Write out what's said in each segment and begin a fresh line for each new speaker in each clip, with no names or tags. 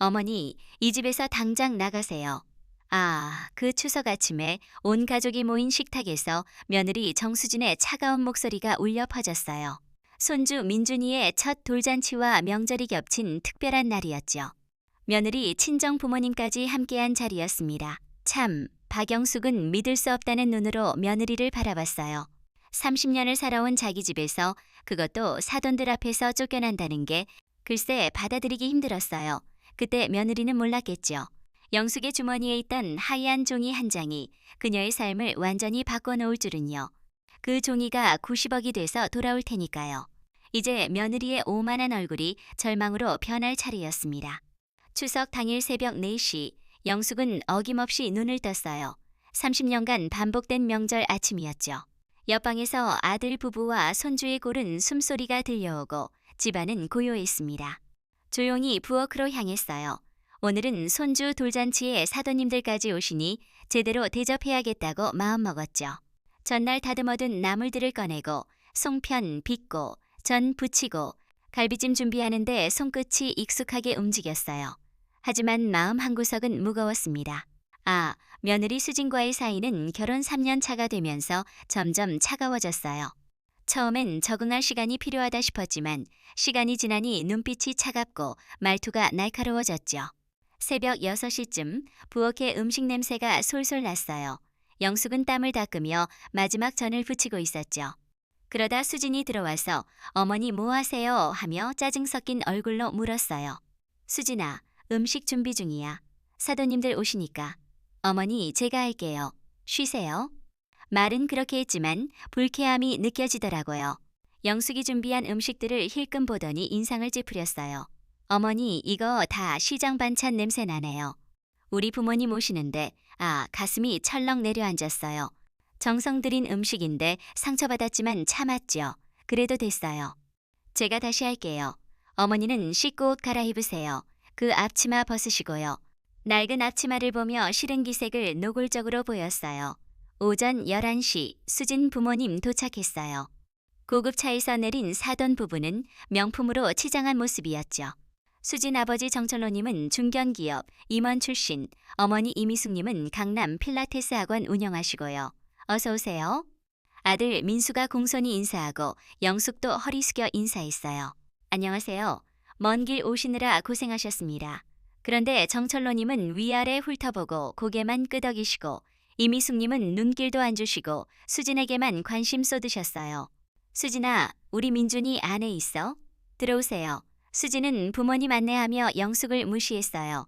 어머니, 이 집에서 당장 나가세요. 아, 그 추석 아침에 온 가족이 모인 식탁에서 며느리 정수진의 차가운 목소리가 울려 퍼졌어요. 손주 민준이의 첫 돌잔치와 명절이 겹친 특별한 날이었죠. 며느리 친정 부모님까지 함께한 자리였습니다. 참, 박영숙은 믿을 수 없다는 눈으로 며느리를 바라봤어요. 30년을 살아온 자기 집에서, 그것도 사돈들 앞에서 쫓겨난다는 게 글쎄 받아들이기 힘들었어요. 그때 며느리는 몰랐겠죠. 영숙의 주머니에 있던 하얀 종이 한 장이 그녀의 삶을 완전히 바꿔놓을 줄은요. 그 종이가 90억이 돼서 돌아올 테니까요. 이제 며느리의 오만한 얼굴이 절망으로 변할 차례였습니다. 추석 당일 새벽 4시, 영숙은 어김없이 눈을 떴어요. 30년간 반복된 명절 아침이었죠. 옆방에서 아들 부부와 손주의 고른 숨소리가 들려오고 집안은 고요했습니다. 조용히 부엌으로 향했어요. 오늘은 손주 돌잔치에 사돈님들까지 오시니 제대로 대접해야겠다고 마음먹었죠. 전날 다듬어둔 나물들을 꺼내고 송편 빚고 전 부치고 갈비찜 준비하는데 손끝이 익숙하게 움직였어요. 하지만 마음 한구석은 무거웠습니다. 아, 며느리 수진과의 사이는 결혼 3년 차가 되면서 점점 차가워졌어요. 처음엔 적응할 시간이 필요하다 싶었지만 시간이 지나니 눈빛이 차갑고 말투가 날카로워졌죠. 새벽 6시쯤 부엌에 음식 냄새가 솔솔 났어요. 영숙은 땀을 닦으며 마지막 전을 부치고 있었죠. 그러다 수진이 들어와서 어머니 뭐 하세요? 하며 짜증 섞인 얼굴로 물었어요. 수진아, 음식 준비 중이야. 사돈님들 오시니까. 어머니, 제가 할게요. 쉬세요. 말은 그렇게 했지만 불쾌함이 느껴지더라고요. 영숙이 준비한 음식들을 힐끔 보더니 인상을 찌푸렸어요. 어머니, 이거 다 시장 반찬 냄새 나네요. 우리 부모님 오시는데 가슴이 철렁 내려앉았어요. 정성 들인 음식인데 상처받았지만 참았죠. 그래도 됐어요. 제가 다시 할게요. 어머니는 씻고 옷 갈아입으세요. 그 앞치마 벗으시고요. 낡은 앞치마를 보며 싫은 기색을 노골적으로 보였어요. 오전 11시 수진 부모님 도착했어요. 고급차에서 내린 사돈 부부는 명품으로 치장한 모습이었죠. 수진 아버지 정철로님은 중견기업 임원 출신, 어머니 이미숙님은 강남 필라테스 학원 운영하시고요. 어서 오세요. 아들 민수가 공손히 인사하고 영숙도 허리 숙여 인사했어요. 안녕하세요. 먼 길 오시느라 고생하셨습니다. 그런데 정철로님은 위아래 훑어보고 고개만 끄덕이시고 이미숙님은 눈길도 안 주시고 수진에게만 관심 쏟으셨어요. 수진아, 우리 민준이 안에 있어? 들어오세요. 수진은 부모님 안내하며 영숙을 무시했어요.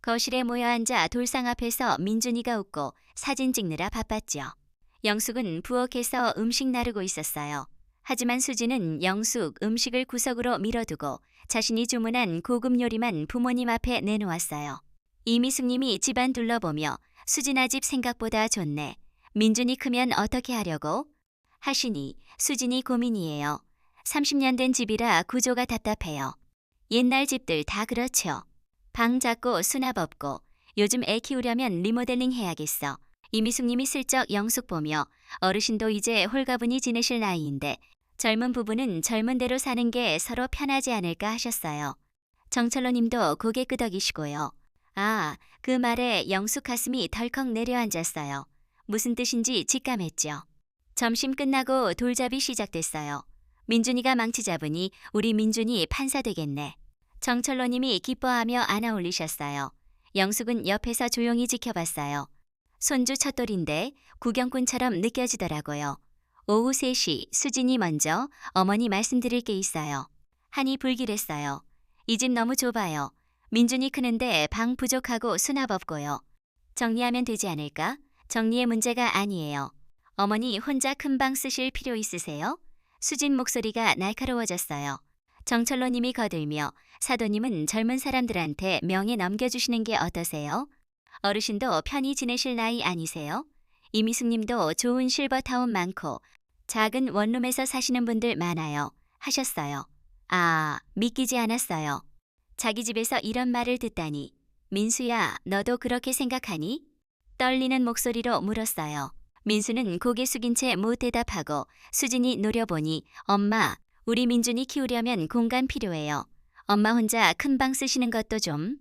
거실에 모여 앉아 돌상 앞에서 민준이가 웃고 사진 찍느라 바빴죠. 영숙은 부엌에서 음식 나르고 있었어요. 하지만 수진은 영숙 음식을 구석으로 밀어두고 자신이 주문한 고급 요리만 부모님 앞에 내놓았어요. 이미숙님이 집안 둘러보며 수진아 집 생각보다 좋네. 민준이 크면 어떻게 하려고? 하시니 수진이 고민이에요. 30년 된 집이라 구조가 답답해요. 옛날 집들 다 그렇죠. 방 작고 수납 없고 요즘 애 키우려면 리모델링 해야겠어. 이미숙님이 슬쩍 영숙 보며 어르신도 이제 홀가분히 지내실 나이인데 젊은 부부는 젊은 대로 사는 게 서로 편하지 않을까 하셨어요. 정철로님도 고개 끄덕이시고요. 그 말에 영숙 가슴이 덜컥 내려앉았어요. 무슨 뜻인지 직감했죠. 점심 끝나고 돌잡이 시작됐어요. 민준이가 망치 잡으니 우리 민준이 판사 되겠네. 정철로님이 기뻐하며 안아 올리셨어요. 영숙은 옆에서 조용히 지켜봤어요. 손주 첫돌인데 구경꾼처럼 느껴지더라고요. 오후 3시 수진이 먼저 어머니 말씀드릴 게 있어요. 한이 불길했어요. 이 집 너무 좁아요. 민준이 크는데 방 부족하고 수납 없고요. 정리하면 되지 않을까? 정리의 문제가 아니에요. 어머니 혼자 큰 방 쓰실 필요 있으세요? 수진 목소리가 날카로워졌어요. 정철로님이 거들며 사도님은 젊은 사람들한테 명예 넘겨주시는 게 어떠세요? 어르신도 편히 지내실 나이 아니세요? 이미숙님도 좋은 실버타운 많고 작은 원룸에서 사시는 분들 많아요. 하셨어요. 믿기지 않았어요. 자기 집에서 이런 말을 듣다니. 민수야, 너도 그렇게 생각하니? 떨리는 목소리로 물었어요. 민수는 고개 숙인 채 못 대답하고 수진이 노려보니 엄마, 우리 민준이 키우려면 공간 필요해요. 엄마 혼자 큰 방 쓰시는 것도 좀.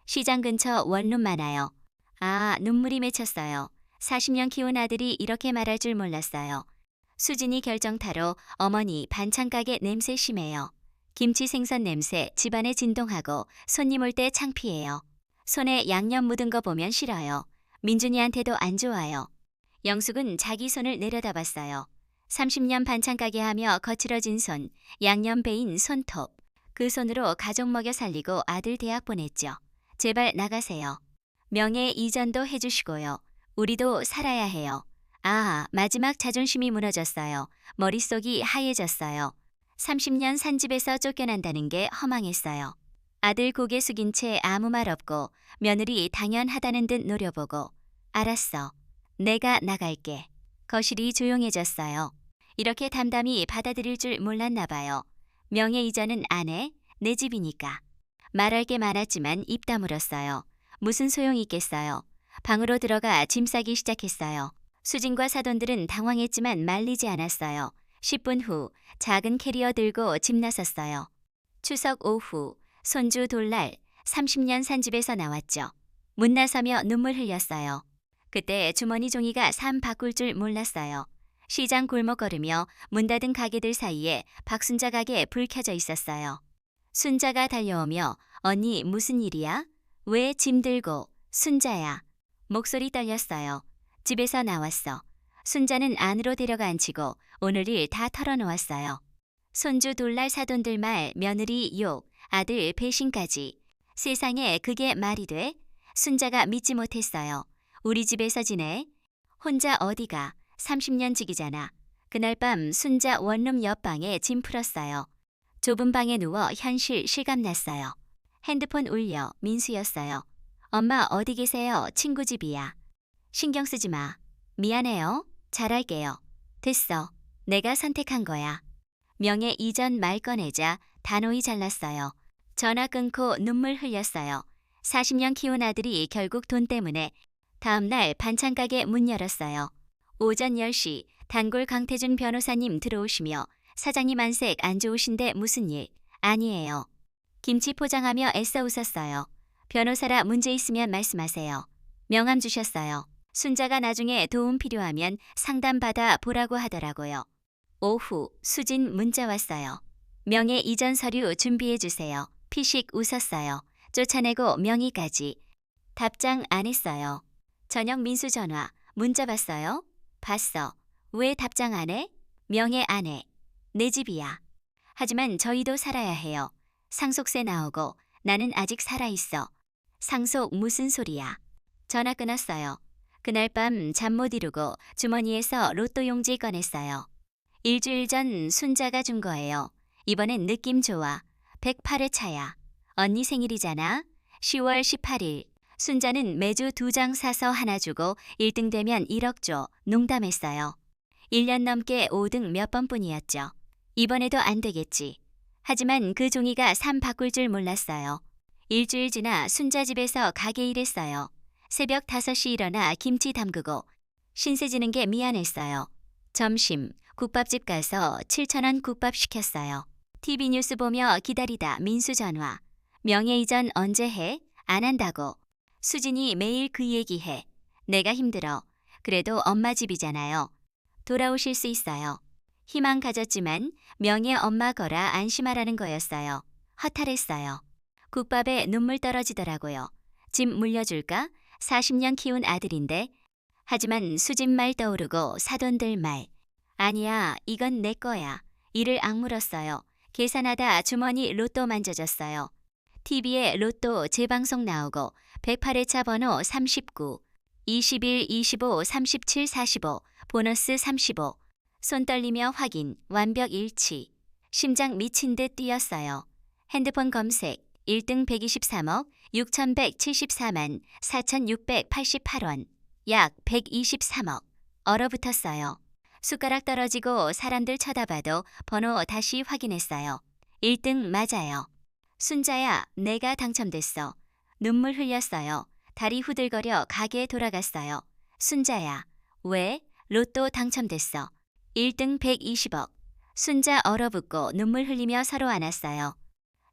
시장 근처 원룸 많아요. 아, 눈물이 맺혔어요. 40년 키운 아들이 이렇게 말할 줄 몰랐어요. 수진이 결정타로 어머니 반찬 가게 냄새 심해요. 김치 생선 냄새 집안에 진동하고 손님 올 때 창피해요. 손에 양념 묻은 거 보면 싫어요. 민준이한테도 안 좋아요. 영숙은 자기 손을 내려다봤어요. 30년 반찬 가게 하며 거칠어진 손, 양념 배인 손톱. 그 손으로 가족 먹여 살리고 아들 대학 보냈죠. 제발 나가세요. 명예 이전도 해주시고요. 우리도 살아야 해요. 아, 마지막 자존심이 무너졌어요. 머릿속이 하얘졌어요. 30년 산 집에서 쫓겨난다는 게 허망했어요. 아들 고개 숙인 채 아무 말 없고 며느리 당연하다는 듯 노려보고 알았어. 내가 나갈게. 거실이 조용해졌어요. 이렇게 담담히 받아들일 줄 몰랐나 봐요. 명예 이전은 안 해. 내 집이니까. 말할 게 많았지만 입 다물었어요. 무슨 소용이 있겠어요. 방으로 들어가 짐 싸기 시작했어요. 수진과 사돈들은 당황했지만 말리지 않았어요. 10분 후 작은 캐리어 들고 집 나섰어요. 추석 오후 손주 돌날 30년 산 집에서 나왔죠. 문 나서며 눈물 흘렸어요. 그때 주머니 종이가 삶 바꿀 줄 몰랐어요. 시장 골목 걸으며 문 닫은 가게들 사이에 박순자 가게 불 켜져 있었어요. 순자가 달려오며 언니 무슨 일이야? 왜 짐 들고? 순자야. 목소리 떨렸어요. 집에서 나왔어. 순자는 안으로 데려가 앉히고 오늘 일 다 털어놓았어요. 손주 돌날 사돈들 말, 며느리 욕, 아들 배신까지. 세상에 그게 말이 돼? 순자가 믿지 못했어요. 우리 집에서 지내? 혼자 어디가? 30년 지기잖아. 그날 밤 순자 원룸 옆방에 짐 풀었어요. 좁은 방에 누워 현실 실감났어요. 핸드폰 울려 민수였어요. 엄마 어디 계세요? 친구 집이야. 신경 쓰지 마. 미안해요. 잘할게요. 됐어. 내가 선택한 거야. 명예 이전 말 꺼내자 단호히 잘랐어요. 전화 끊고 눈물 흘렸어요. 40년 키운 아들이 결국 돈 때문에 다음날 반찬 가게 문 열었어요. 오전 10시 단골 강태준 변호사님 들어오시며 사장님 안색 안 좋으신데 무슨 일? 아니에요. 김치 포장하며 애써 웃었어요. 변호사라 문제 있으면 말씀하세요. 명함 주셨어요. 순자가 나중에 도움 필요하면 상담받아 보라고 하더라고요. 오후 수진 문자 왔어요. 명예 이전 서류 준비해 주세요. 피식 웃었어요. 쫓아내고 명의까지. 답장 안 했어요. 저녁 민수 전화. 문자 봤어요? 봤어. 왜 답장 안 해? 명예 안 해. 내 집이야. 하지만 저희도 살아야 해요. 상속세 나오고 나는 아직 살아있어. 상속 무슨 소리야. 전화 끊었어요. 그날 밤 잠 못 이루고 주머니에서 로또 용지 꺼냈어요. 일주일 전 순자가 준 거예요. 이번엔 느낌 좋아. 108회 차야. 언니 생일이잖아. 10월 18일. 순자는 매주 2장 사서 하나 주고 1등 되면 1억 줘. 농담했어요. 1년 넘게 5등 몇 번뿐이었죠. 이번에도 안 되겠지. 하지만 그 종이가 삶 바꿀 줄 몰랐어요. 일주일 지나 순자 집에서 가게 일했어요. 새벽 5시 일어나 김치 담그고 신세 지는 게 미안했어요. 점심 국밥집 가서 7,000원 국밥 시켰어요. TV 뉴스 보며 기다리다 민수 전화. 명예 이전 언제 해? 안 한다고. 수진이 매일 그 얘기해. 내가 힘들어. 그래도 엄마 집이잖아요. 돌아오실 수 있어요. 희망 가졌지만 명예 엄마 거라 안심하라는 거였어요. 허탈했어요. 국밥에 눈물 떨어지더라고요. 집 물려줄까? 40년 키운 아들인데. 하지만 수진 말 떠오르고 사돈들 말. 아니야, 이건 내 거야. 이를 악물었어요. 계산하다 주머니 로또 만져졌어요. TV에 로또 재방송 나오고 108회차 번호 39, 21, 25, 37, 45, 보너스 35. 손 떨리며 확인, 완벽 일치. 심장 미친 듯 뛰었어요. 핸드폰 검색, 1등 123억 6,174만 4,688원. 약 123억. 얼어붙었어요. 숟가락 떨어지고 사람들 쳐다봐도 번호 다시 확인했어요. 1등 맞아요. 순자야, 내가 당첨됐어. 눈물 흘렸어요. 다리 후들거려 가게에 돌아갔어요. 순자야, 왜? 로또 당첨됐어. 1등 120억. 순자 얼어붙고 눈물 흘리며 서로 안았어요.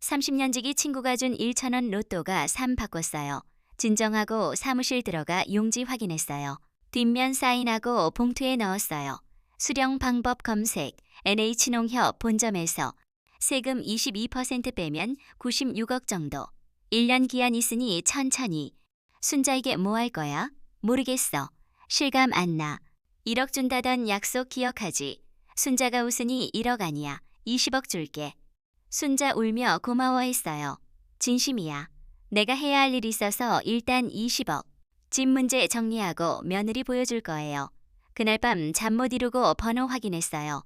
30년지기 친구가 준 1,000원 로또가 3 바꿨어요. 진정하고 사무실 들어가 용지 확인했어요. 뒷면 사인하고 봉투에 넣었어요. 수령 방법 검색, NH농협 본점에서 세금 22% 빼면 96억 정도. 1년 기한 있으니 천천히. 순자에게 뭐 할 거야? 모르겠어. 실감 안 나. 1억 준다던 약속 기억하지? 순자가 웃으니 1억 아니야. 20억 줄게. 순자 울며 고마워했어요. 진심이야. 내가 해야 할 일 있어서 일단 20억. 집 문제 정리하고 며느리 보여줄 거예요. 그날 밤 잠 못 이루고 번호 확인했어요.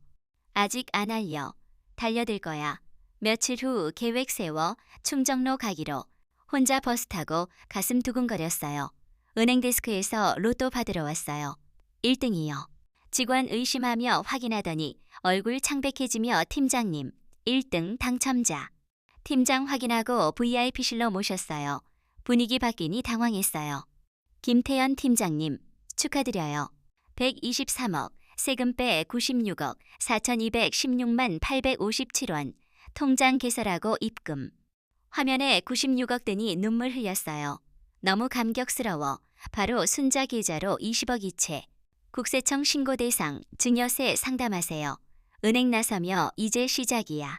아직 안 알려. 달려들 거야. 며칠 후 계획 세워 충정로 가기로. 혼자 버스 타고 가슴 두근거렸어요. 은행 데스크에서 로또 받으러 왔어요. 1등이요. 직원 의심하며 확인하더니 얼굴 창백해지며 팀장님, 1등 당첨자. 팀장 확인하고 VIP실로 모셨어요. 분위기 바뀌니 당황했어요. 김태연 팀장님, 축하드려요. 123억, 세금 빼 96억, 4,216만 857원, 통장 개설하고 입금. 화면에 96억 뜨니 눈물 흘렸어요. 너무 감격스러워. 바로 순자 계좌로 20억 이체. 국세청 신고 대상, 증여세 상담하세요. 은행 나서며 이제 시작이야.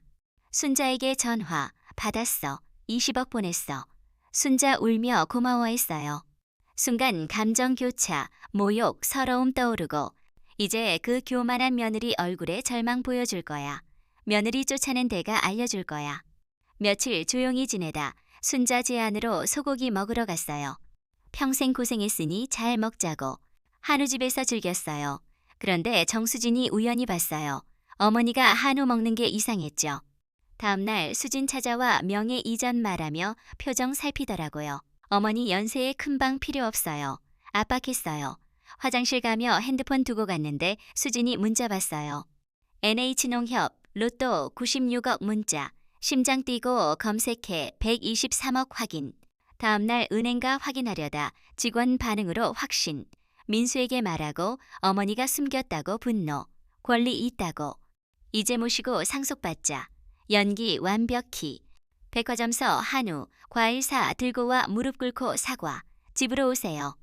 순자에게 전화, 받았어. 20억 보냈어. 순자 울며 고마워했어요. 순간 감정 교차, 모욕, 서러움 떠오르고 이제 그 교만한 며느리 얼굴에 절망 보여줄 거야. 며느리 쫓아낸 데가 알려줄 거야. 며칠 조용히 지내다 순자 제안으로 소고기 먹으러 갔어요. 평생 고생했으니 잘 먹자고. 한우 집에서 즐겼어요. 그런데 정수진이 우연히 봤어요. 어머니가 한우 먹는 게 이상했죠. 다음날 수진 찾아와 명예 이전 말하며 표정 살피더라고요. 어머니 연세에 큰방 필요 없어요. 압박했어요. 화장실 가며 핸드폰 두고 갔는데 수진이 문자 봤어요. NH농협 로또 96억 문자. 심장 뛰고 검색해 123억 확인. 다음날 은행가 확인하려다 직원 반응으로 확신. 민수에게 말하고 어머니가 숨겼다고 분노. 권리 있다고. 이제 모시고 상속받자. 연기 완벽히. 백화점서 한우, 과일사 들고 와 무릎 꿇고 사과. 집으로 오세요.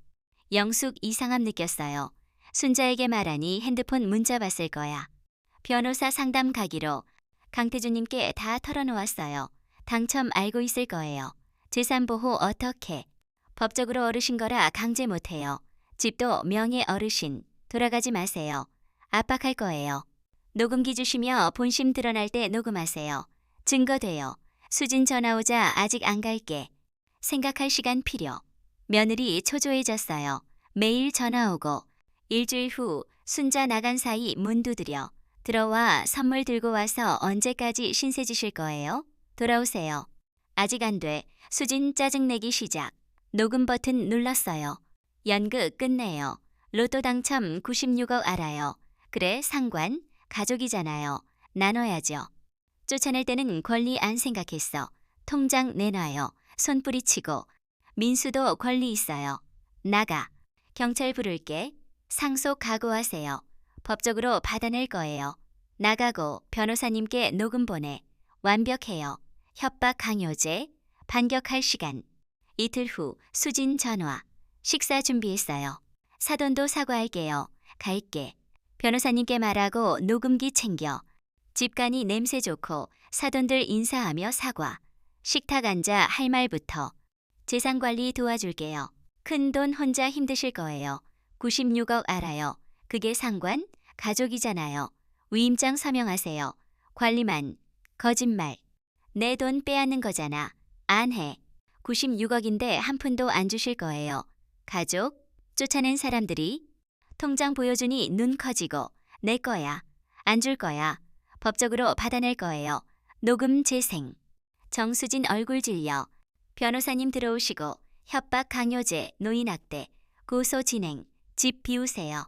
영숙 이상함 느꼈어요. 순자에게 말하니 핸드폰 문자 봤을 거야. 변호사 상담 가기로. 강태준님께 다 털어놓았어요. 당첨 알고 있을 거예요. 재산보호 어떻게? 법적으로 어르신 거라 강제 못해요. 집도 명예 어르신. 돌아가지 마세요. 압박할 거예요. 녹음기 주시며 본심 드러날 때 녹음하세요. 증거돼요. 수진 전화 오자 아직 안 갈게. 생각할 시간 필요. 며느리 초조해졌어요. 매일 전화 오고. 일주일 후 순자 나간 사이 문 두드려. 들어와 선물 들고 와서 언제까지 신세 지실 거예요? 돌아오세요. 아직 안 돼. 수진 짜증내기 시작. 녹음 버튼 눌렀어요. 연극 끝내요. 로또 당첨 96억 알아요. 그래 상관? 가족이잖아요. 나눠야죠. 쫓아낼 때는 권리 안 생각했어. 통장 내놔요. 손뿌리치고. 민수도 권리 있어요. 나가. 경찰 부를게. 상속 각오하세요. 법적으로 받아낼 거예요. 나가고 변호사님께 녹음 보내. 완벽해요. 협박 강요죄. 반격할 시간. 이틀 후 수진 전화. 식사 준비했어요. 사돈도 사과할게요. 갈게. 변호사님께 말하고 녹음기 챙겨. 집간이 냄새 좋고 사돈들 인사하며 사과. 식탁 앉아 할 말부터. 재산관리 도와줄게요. 큰 돈 혼자 힘드실 거예요. 96억 알아요. 그게 상관? 가족이잖아요. 위임장 서명하세요. 관리만. 거짓말. 내 돈 빼앗는 거잖아. 안 해. 96억인데 한 푼도 안 주실 거예요. 가족? 쫓아낸 사람들이? 통장 보여주니 눈 커지고. 내 거야. 안 줄 거야. 법적으로 받아낼 거예요. 녹음 재생. 정수진 얼굴 질려. 변호사님 들어오시고. 협박 강요죄, 노인학대. 고소 진행. 집 비우세요.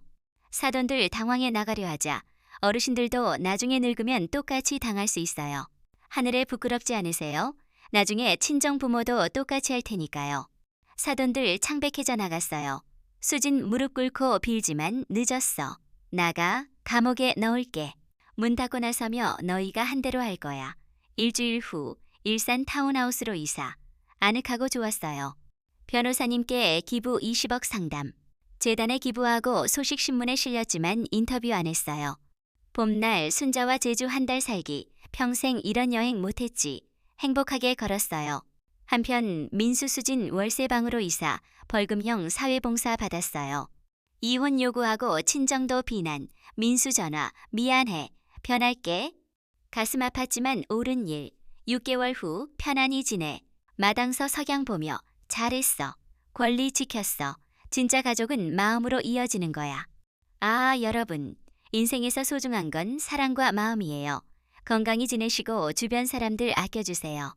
사돈들 당황해 나가려 하자 어르신들도 나중에 늙으면 똑같이 당할 수 있어요. 하늘에 부끄럽지 않으세요? 나중에 친정 부모도 똑같이 할 테니까요. 사돈들 창백해져 나갔어요. 수진 무릎 꿇고 빌지만 늦었어. 나가, 감옥에 넣을게. 문 닫고 나서며 너희가 한 대로 할 거야. 일주일 후 일산 타운하우스로 이사. 아늑하고 좋았어요. 변호사님께 기부 20억 상담. 재단에 기부하고 소식신문에 실렸지만 인터뷰 안 했어요. 봄날 순자와 제주 한 달 살기. 평생 이런 여행 못했지. 행복하게 걸었어요. 한편 민수수진 월세방으로 이사. 벌금형 사회봉사 받았어요. 이혼 요구하고 친정도 비난. 민수 전화. 미안해. 변할게. 가슴 아팠지만 옳은 일. 6개월 후 편안히 지내. 마당서 석양 보며 잘했어. 권리 지켰어. 진짜 가족은 마음으로 이어지는 거야. 아, 여러분. 인생에서 소중한 건 사랑과 마음이에요. 건강히 지내시고 주변 사람들 아껴주세요.